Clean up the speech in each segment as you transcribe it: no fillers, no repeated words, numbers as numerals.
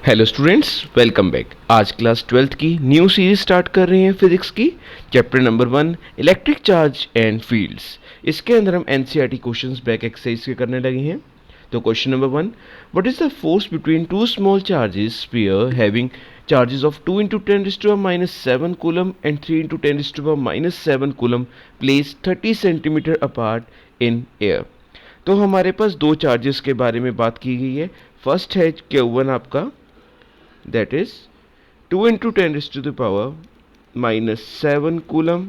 Hello students, welcome back. आज class 12th की new series start कर रहे हैं फिजिक्स की। Chapter number 1 electric charge and fields. इसके अंदर हम एनसीईआरटी क्वेश्चंस बैक एक्सरसाइज के करने लगे हैं। तो question number 1, what is the force between two small charges sphere having charges of 2 into 10⁻⁷ coulomb and 3 into 10⁻⁷ coulomb placed 30 centimetre apart in air. तो हमारे पास दो चार्जेस के बारे में बात की गई है। फर्स्ट है Q1 आपका, that is 2 into 10 raised to the power minus 7 coulomb,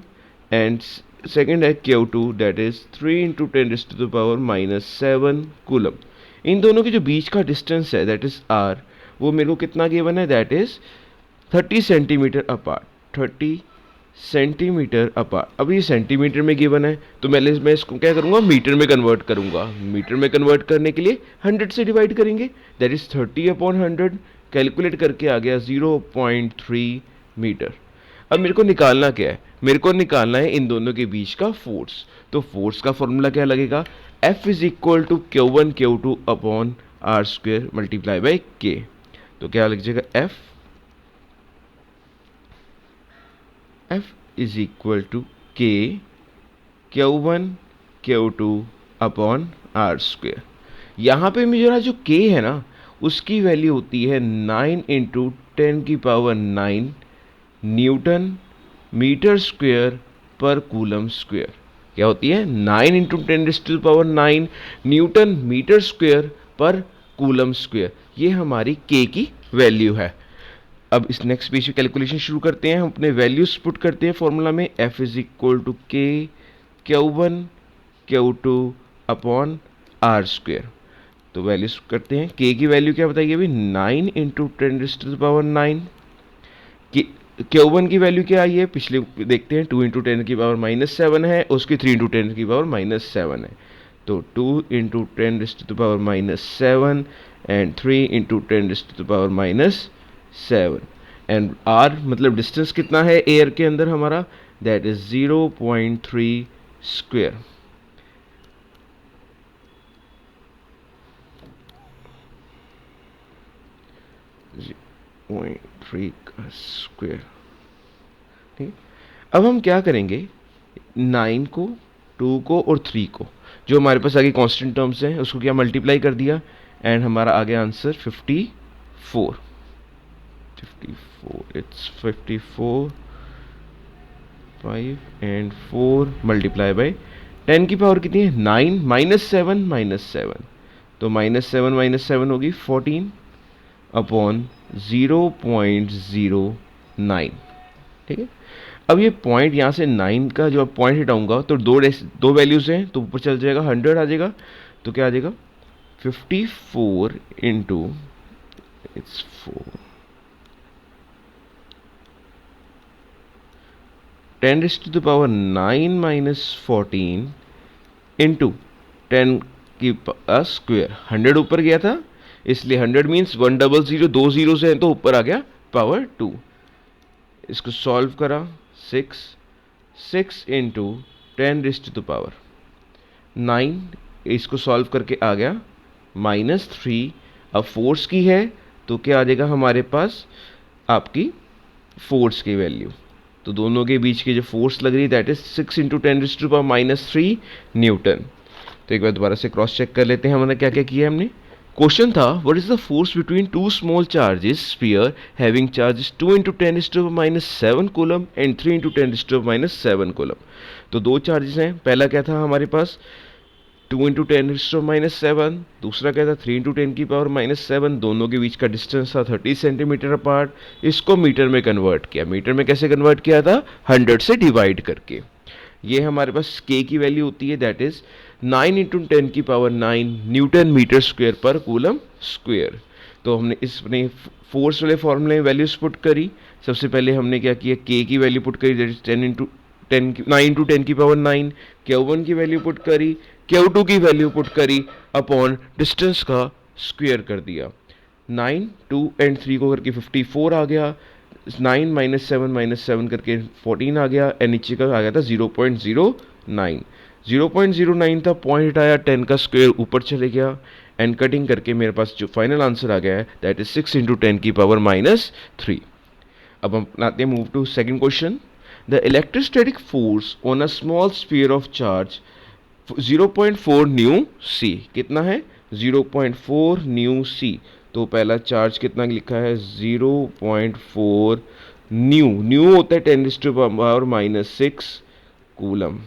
and second है Q2 that is 3 into 10 raised to the power minus 7 coulomb। इन दोनों के जो बीच का डिस्टेंस है दैट इज r, वो मेरे को कितना गिवन है, that is 30 centimetre apart. 30 centimetre apart. अब ये सेंटीमीटर में गिवन है तो मैं इसको क्या करूँगा, मीटर में कन्वर्ट करूँगा। मीटर में कन्वर्ट करने के लिए 100 से डिवाइड करेंगे, दैट इज 30/100। कैलकुलेट करके आ गया 0.3 मीटर। अब मेरे को निकालना क्या है, मेरे को निकालना है इन दोनों के बीच का फोर्स। तो फोर्स का फॉर्मूला क्या लगेगा, F is equal to Q1 Q2 upon r square multiply by K. तो क्या लग जाएगा, F is equal to K Q1 Q2 upon r square. यहाँ पे मेरा जो K है ना, उसकी वैल्यू होती है 9 into 10⁹ newton metre square per coulomb square. क्या होती है, 9 into 10⁹ newton metre square per coulomb square. ये हमारी K की वैल्यू है। अब इस नेक्स्ट पेज पे कैलकुलेशन शुरू करते हैं। हम अपने वैल्यूज पुट करते हैं फॉर्मूला में। F is equal to K Q1 Q2 upon r square. तो वैल्यूज करते हैं। K की वैल्यू क्या बताइए अभी, 9 इंटू 10⁹ Q1 की वैल्यू क्या आई है, पिछले देखते हैं, 2 इंटू 10⁻⁷ है, उसकी 3 इंटू 10⁻⁷ है। तो 2 into 10⁻⁷ and 3 into 10⁻⁷ and r मतलब डिस्टेंस कितना है एयर के अंदर हमारा, दैट इज 0.3 स्क्वेयर। स्क्वेयर। ठीक। अब हम क्या करेंगे, 9 को, 2 को और 3 को, जो हमारे पास आगे कांस्टेंट टर्म्स हैं, उसको क्या मल्टीप्लाई कर दिया एंड हमारा आ गया answer 54। It's 54 5 and 4 multiply by 10 की पावर कितनी है, 9 -7 तो -7 होगी 14 अपॉन 0.09। ठीक है। अब ये पॉइंट यहाँ से 9 का जो पॉइंट हटाऊंगा तो दो वैल्यूज हैं तो ऊपर चल जाएगा, 100 आ जाएगा। तो क्या आ जाएगा, 54 इंटू इट्स 4 10⁻⁹ माइनस 14 इंटू 10 की स्क्वेयर। 100 ऊपर गया था इसलिए 100 मीन्स 100, 2 जीरो से हैं तो ऊपर आ गया पावर 2। इसको सॉल्व करा, 6 इंटू 10⁻⁹ इसको सॉल्व करके आ गया -3। अब फोर्स की है तो क्या आ जाएगा हमारे पास आपकी फोर्स की वैल्यू। तो दोनों के बीच की जो फोर्स लग रही है दैट इज 6 इंटू 10⁻⁻³ न्यूटन। तो एक बार दोबारा से क्रॉस चेक कर लेते हैं हमने क्या क्या किया है। हमने क्वेश्चन था, what is the force between two small charges sphere having charges 2 into 10⁻⁷ coulomb and 3 into 10⁻⁷ coulomb. तो दो चार्जेस हैं, पहला क्या था हमारे पास 2 इंटू 10⁻⁷, दूसरा क्या था 3 इंटू 10⁻⁷। दोनों के बीच का डिस्टेंस था 30 सेंटीमीटर अपार्ट। इसको मीटर में कन्वर्ट किया। मीटर में कैसे कन्वर्ट किया था, 100 से डिवाइड करके। ये हमारे पास K की वैल्यू होती है that is 9 into 10⁹ newton metre square per coulomb square. तो हमने इसमें फोर्स वाले फॉर्मूले में वैल्यूज पुट करी। सबसे पहले हमने क्या किया, K की वैल्यू पुट करी दैट इज 9 इंटू 10⁹ Q1 की वैल्यू पुट करी, Q2 की वैल्यू पुट करी अपॉन डिस्टेंस का स्क्वेयर कर दिया। 9 2 एंड 3 को करके 54 आ गया, 9 -7 करके 14 आ गया एंड नीचे का आ गया था 0.09। 0.09 था, पॉइंट हटाया, 10 का स्क्वायर ऊपर चले गया एंड कटिंग करके मेरे पास जो फाइनल आंसर आ गया है दैट इज 6 इंटू 10 की पावर -3। अब हम आते हैं move to second question. The electrostatic force on a small sphere of charge 0.4 new C, कितना है 0.4 न्यू सी। तो पहला चार्ज कितना लिखा है 0.4 न्यू, न्यू होता है 10⁻⁻6 कूलम।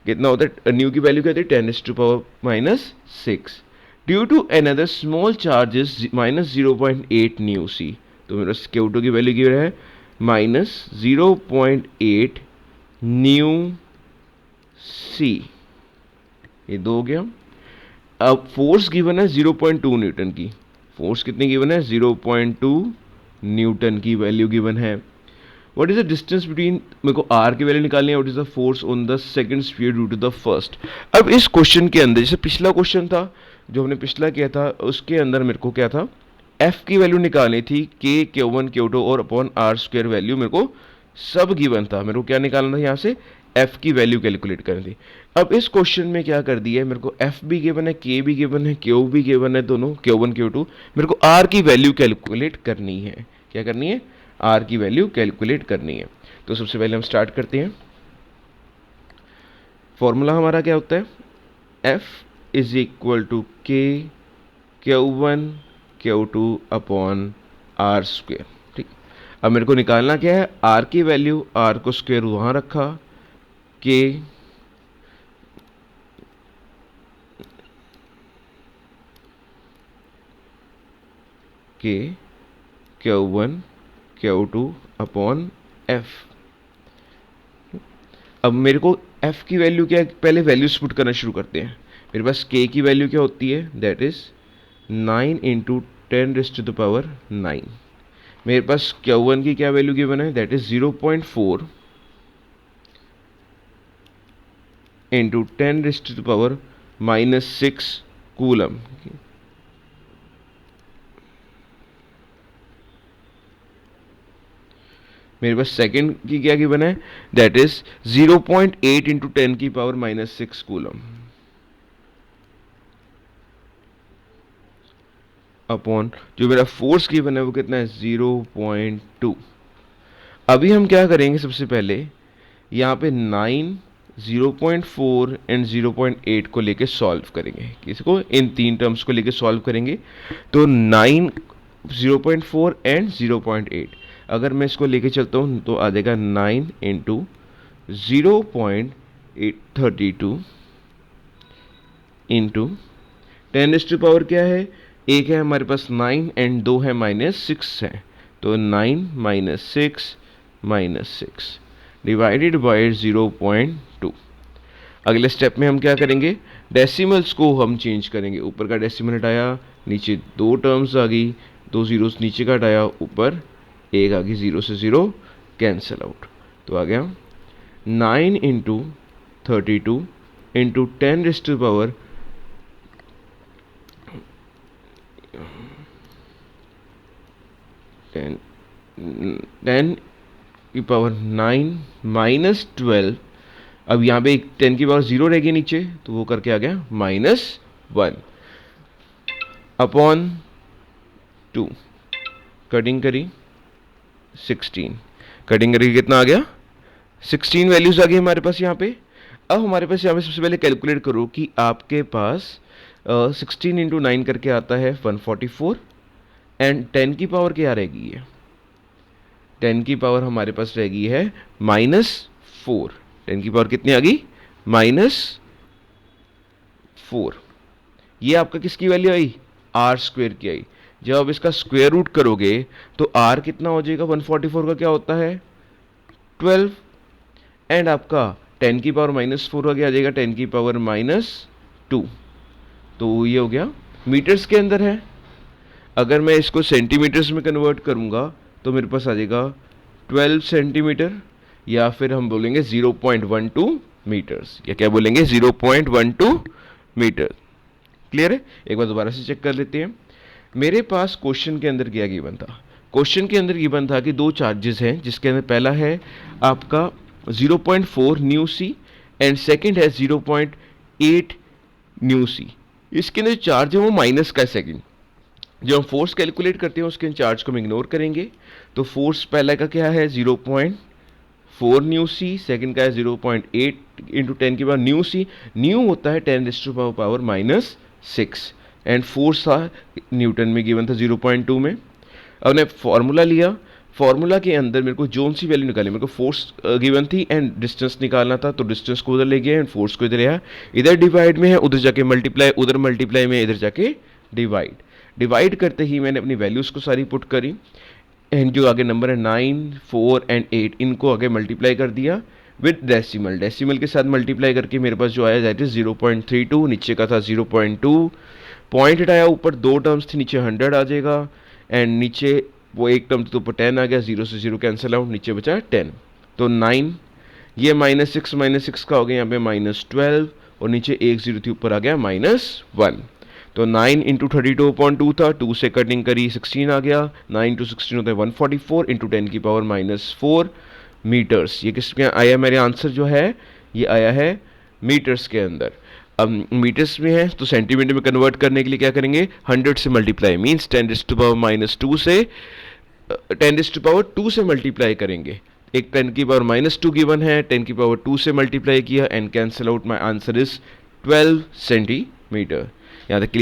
कितना होता है न्यू की वैल्यू क्या होती है 10⁻⁻6 due to another small charges -0.8 new C. तो मेरा Q2 की वैल्यू क्या है -0.8 न्यू सी। ये दो हो गया। अब फोर्स गिवन है 0.2 न्यूटन की, फोर्स कितनी गिवन है 0.2 न्यूटन की वैल्यू गिवन है। What is the distance between, मेरे को आर की वैल्यू निकालनी है, what is the force on the second sphere due to the first. अब इस क्वेश्चन के अंदर जैसे पिछला क्वेश्चन था जो हमने पिछला किया था उसके अंदर मेरे को क्या था एफ की वैल्यू निकालनी थी, के Q1 Q2 और अपॉन आर स्क्वायर वैल्यू मेरे को सब गिवन था, मेरे को क्या निकालना था यहाँ से एफ की वैल्यू कैलकुलेट करनी थी। अब इस क्वेश्चन में क्या कर दिया है मेरे को एफ भी गिवन है, के भी गिवन है, क्यू भी गिवन है, दोनों Q1 Q2, मेरे को आर की वैल्यू कैलकुलेट करनी है। क्या करनी है आर की वैल्यू कैलकुलेट करनी है। तो सबसे पहले हम स्टार्ट करते हैं। फॉर्मूला हमारा क्या होता है F is equal to K Q1 Q2 upon r square. ठीक, अब मेरे को निकालना क्या है आर की वैल्यू, आर को स्क्वेयर वहां रखा, के Q1 Q2 अपॉन एफ। अब मेरे को एफ की वैल्यू क्या है, पहले वैल्यूज पुट करना शुरू करते हैं। मेरे पास के की वैल्यू क्या होती है दैट इज 9 इंटू 10⁻9। मेरे पास Q1 की क्या वैल्यू गिवन है दैट इज 0.4 इंटू 10⁻⁻6 कूलम। मेरे पास सेकंड की क्या गिवन है that is 0.8 into 10⁻⁻6 coulomb upon जो मेरा फोर्स गिवन है वो कितना है 0.2। अभी हम क्या करेंगे सबसे पहले यहाँ पे 9 0.4 एंड 0.8 को लेके सॉल्व करेंगे, किसको इन तीन टर्म्स को लेके सॉल्व करेंगे। तो 9 0.4 एंड 0.8 अगर मैं इसको लेके चलता हूँ तो आ जाएगा 9 इंटू 0.832 इंटू 10⁻⁻ क्या है एक है हमारे पास 9 एंड 2 है -6 है, तो 9 -6 डिवाइडेड बाय 0.2। अगले स्टेप में हम क्या करेंगे डेसिमल्स को हम चेंज करेंगे, ऊपर का डेसिमल हटाया, नीचे दो टर्म्स आ गई, दो जीरोस नीचे का हटाया, ऊपर एक आ गई, 0 से 0 कैंसिल आउट। तो आ गया 9 इंटू 32 इंटू 10⁻10 की पावर 9 -12। अब यहाँ पे 10 की पावर 0 रहेगी नीचे तो वो करके आ गया -1 अपॉन 2। कटिंग करी 16, कटिंग करके कितना आ गया 16 वैल्यूज आ गई हमारे पास यहाँ पे। अब हमारे पास यहाँ पे सबसे पहले कैलकुलेट करो कि आपके पास 16 इंटू 9 करके आता है 144 एंड 10 की पावर क्या रहेगी है 10 की पावर हमारे पास रहेगी है -4। 10 की पावर कितनी आ गई -4। ये आपका किसकी वैल्यू आई आर स्क्वेयर की आई। जब आप इसका स्क्वायर रूट करोगे तो आर कितना हो जाएगा 144 का क्या होता है 12 एंड आपका 10 की पावर -4 का क्या आ जाएगा 10 की पावर -2। तो ये हो गया मीटर्स के अंदर है। अगर मैं इसको सेंटीमीटर्स में कन्वर्ट करूंगा तो मेरे पास आ जाएगा 12 सेंटीमीटर या फिर हम बोलेंगे 0.12 मीटर्स, या क्या बोलेंगे 0.12 मीटर। क्लियर है, एक बार दोबारा से चेक कर लेते हैं। मेरे पास क्वेश्चन के अंदर क्या गिवन था, क्वेश्चन के अंदर गिवन था कि दो चार्जेस हैं जिसके अंदर पहला है आपका 0.4 न्यू सी एंड सेकंड है 0.8 न्यू सी। इसके अंदर चार्ज है वो माइनस का सेकंड। जब हम फोर्स कैलकुलेट करते हैं उसके चार्ज को हम इग्नोर करेंगे। तो फोर्स पहला का क्या है 0.4 न्यू सी, सेकेंड का है 0.8 इंटू 10 की पावर न्यू सी। न्यू होता है 10 माइनस 6 एंड फोर्स था न्यूटन में गिवन था 0.2 में। अब ने फॉर्मूला लिया, फॉर्मूला के अंदर मेरे को जोन सी वैल्यू निकाली, मेरे को फोर्स गिवन थी एंड डिस्टेंस निकालना था, तो डिस्टेंस को उधर ले गया एंड फोर्स को इधर ले आया। इधर डिवाइड में है, उधर जाके मल्टीप्लाई, उधर मल्टीप्लाई में, इधर जाके डिवाइड। डिवाइड करते ही मैंने अपनी वैल्यूज़ को सारी पुट करी एंड जो आगे नंबर है 9, 4 एंड 8 इनको आगे मल्टीप्लाई कर दिया विद डेसिमल। डेसिमल के साथ मल्टीप्लाई करके मेरे पास जो आया दैट इज 0.32, नीचे का था 0.2, पॉइंट हटाया, ऊपर दो टर्म्स थी, नीचे 100 आ जाएगा एंड नीचे वो एक टर्म तो ऊपर 10 आ गया, 0 से 0 कैंसिल आउट, नीचे बचा 10। तो 9, ये माइनस सिक्स का हो गया यहाँ पे -12 और नीचे एक जीरो थी ऊपर आ गया -1। तो 9 इंटू 32/2 था, 2 से कटिंग करी 16 आ गया, 9 टू 16 होता है 144 इंटू 10 की पावर -4 मीटर्स। ये किस में आया मेरे आंसर जो है ये आया है मीटर्स के अंदर। अब मीटर्स में है तो सेंटीमीटर में कन्वर्ट करने के लिए क्या करेंगे 100 से मल्टीप्लाई मीन्स 10⁻²से 10⁻² से मल्टीप्लाई करेंगे। एक 10⁻² गिवन है, 10⁻² से मल्टीप्लाई किया and cancel out, my answer is 12 centimetre. यहाँ तक क्लियर।